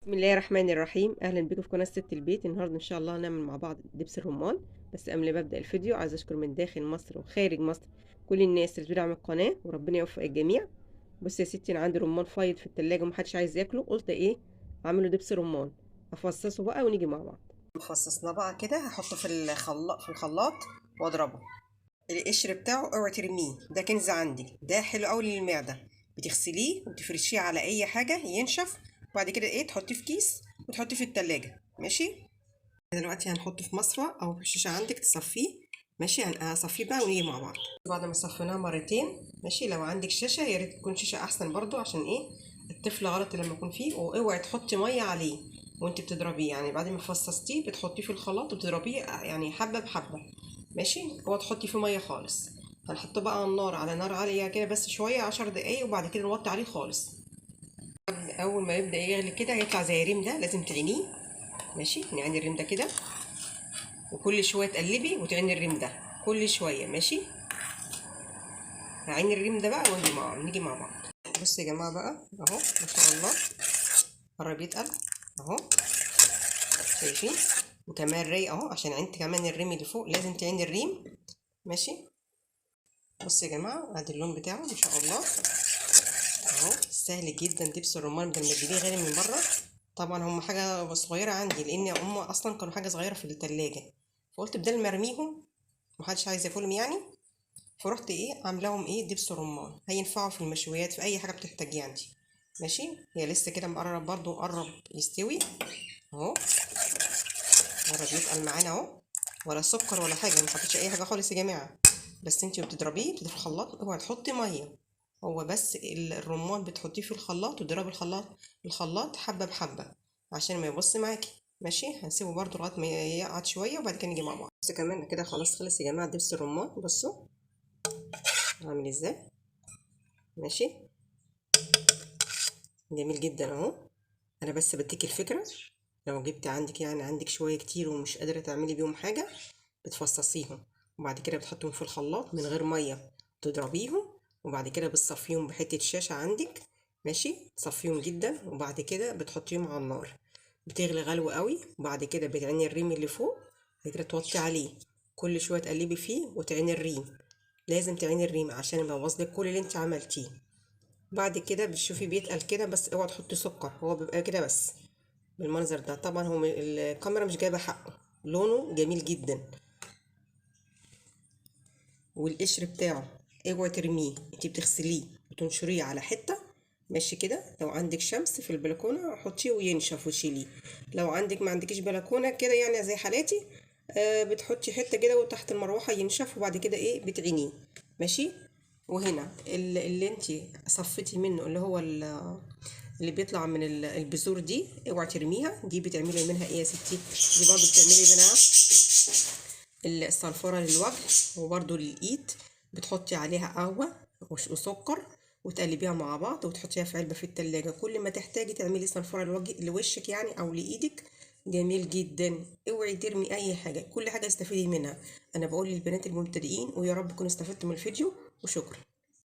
بسم الله الرحمن الرحيم. اهلا بكم في قناه ست البيت. النهارده ان شاء الله هنعمل مع بعض دبس الرمان. بس قبل ما ابدا الفيديو عايز اشكر من داخل مصر وخارج مصر كل الناس اللي بتدعم القناه، وربنا يوفق الجميع. بص يا ستي، انا عندي رمان فايض في التلاجة ومحدش عايز ياكله، قلت ايه اعمله دبس رمان. افصصه بقى ونيجي مع بعض. فصصناه بقى كده، هحطه في الخلاط واضربه. القشر بتاعه اوعي ترميه، ده كنز عندي، ده حلو قوي للمعده. بتغسليه وتفرشيه على اي حاجه ينشف، وبعد كده تحطيه في كيس وتحطيه في التلاجة. ماشي. دلوقتي هنحطه في مصفى او في شيشه عندك تصفيه. ماشي، هصفيه بقى ونيجي مع بعض بعد ما صفيناه مرتين. ماشي، لو عندك شاشه يا ريت تكون شاشه احسن برضو، عشان الطفل غلط لما يكون فيه. واوعي تحطي ميه عليه وانت بتضربيه، يعني بعد ما فصصتيه بتحطيه في الخلاط وبتضربيه يعني حبه بحبه. ماشي، هو تحطي فيه ميه خالص. هنحطه بقى على النار، على نار عاليه كده بس شويه 10 دقايق، وبعد كده نوطي عليه خالص. اول ما يبدا يغلي كده هيطلع زي ريم، ده لازم تعينيه. ماشي، نعين الريم ده كده، وكل شويه تقلبي وتعيني الريم ده كل شويه. ماشي، هعين الريم ده بقى ونيجي مع بعض. بصوا يا جماعه بقى اهو، ما شاء الله قرب يتقل اهو، شايفين؟ وكمان رايق اهو، عشان عينت كمان الريم اللي فوق لازم تعيني الريم. ماشي. بصوا يا جماعه ادي اللون بتاعه ما شاء الله اهو. سهل جدا دبس الرمان بدل ما تجيبيه غالي من بره. طبعا هم حاجه صغيره عندي، لان هم اصلا كانوا حاجه صغيره في التلاجة، فقلت بدل ما ارميهم محدش عايز ياكلهم يعني، فرحت عاملاهم دبس رمان. هينفعوا في المشويات، في اي حاجه بتحتاجيها انت. ماشي. هي لسه كده مقرب، برضو قرب يستوي اهو، قرب يتقل معانا اهو. ولا سكر ولا حاجه، ما حطيتش اي حاجه خالص يا جماعه. بس انت وبتضربيه في الخلاط اوعي تحطي ميه، هو بس الرمان بتحطيه في الخلاط وتضربي الخلاط حبه بحبه عشان ما يبص معاكي. ماشي، هنسيبه برضو لغايه ما يقعد شويه وبعد كده نيجي مع بعض. بس كمان كده خلاص خلص يا جماعه دبس الرمان. بصوا عامل ازاي. ماشي، جميل جدا اهو. انا بس بديك الفكره، لو جبت عندك يعني عندك شويه كتير ومش قادره تعملي بيهم حاجه، بتفصصيهم وبعد كده بتحطيهم في الخلاط من غير ميه، تضربيهم وبعد كده بتصفيهم بحته شاشه عندك. ماشي، تصفيهم جدا وبعد كده بتحطيهم على النار، بتغلي غلو قوي، وبعد كده بتعيني الريم اللي فوق، بعد كده توطي عليه، كل شويه تقلبي فيه وتعيني الريم. لازم تعيني الريم عشان يبوظ لك كل اللي انت عملتيه. بعد كده بتشوفي بيتقل كده، بس اوعى تحطي سكر، هو بيبقى كده بس بالمنظر ده. طبعا هو الكاميرا مش جايبه حقه، لونه جميل جدا. والقشر بتاعه اوعي ترميه، انتي بتغسليه وتنشريه على حته. ماشي كده، لو عندك شمس في البلكونه حطيه وينشف وشيليه. لو عندك ما عندكيش بلكونه كده يعني زي حالاتي، بتحطي حته كده وتحت المروحه ينشف، وبعد كده بتعينيه. ماشي. وهنا اللي انتي صفيتي منه، اللي هو اللي بيطلع من البذور دي اوعي ترميها، دي بتعملي منها يا ستي؟ دي برضو بتعملي منها الصنفرة للوجه وبرضو للإيد. بتحطي عليها قهوة وسكر وتقلبيها مع بعض وتحطيها في علبة في التلاجة، كل ما تحتاجي تعملي صنفرة لوشك يعني أو لإيدك. جميل جدا. اوعي ترمي أي حاجة، كل حاجة استفيدي منها. أنا بقول للبنات المبتدئين، ويا رب تكونوا استفدتوا من الفيديو، وشكرا.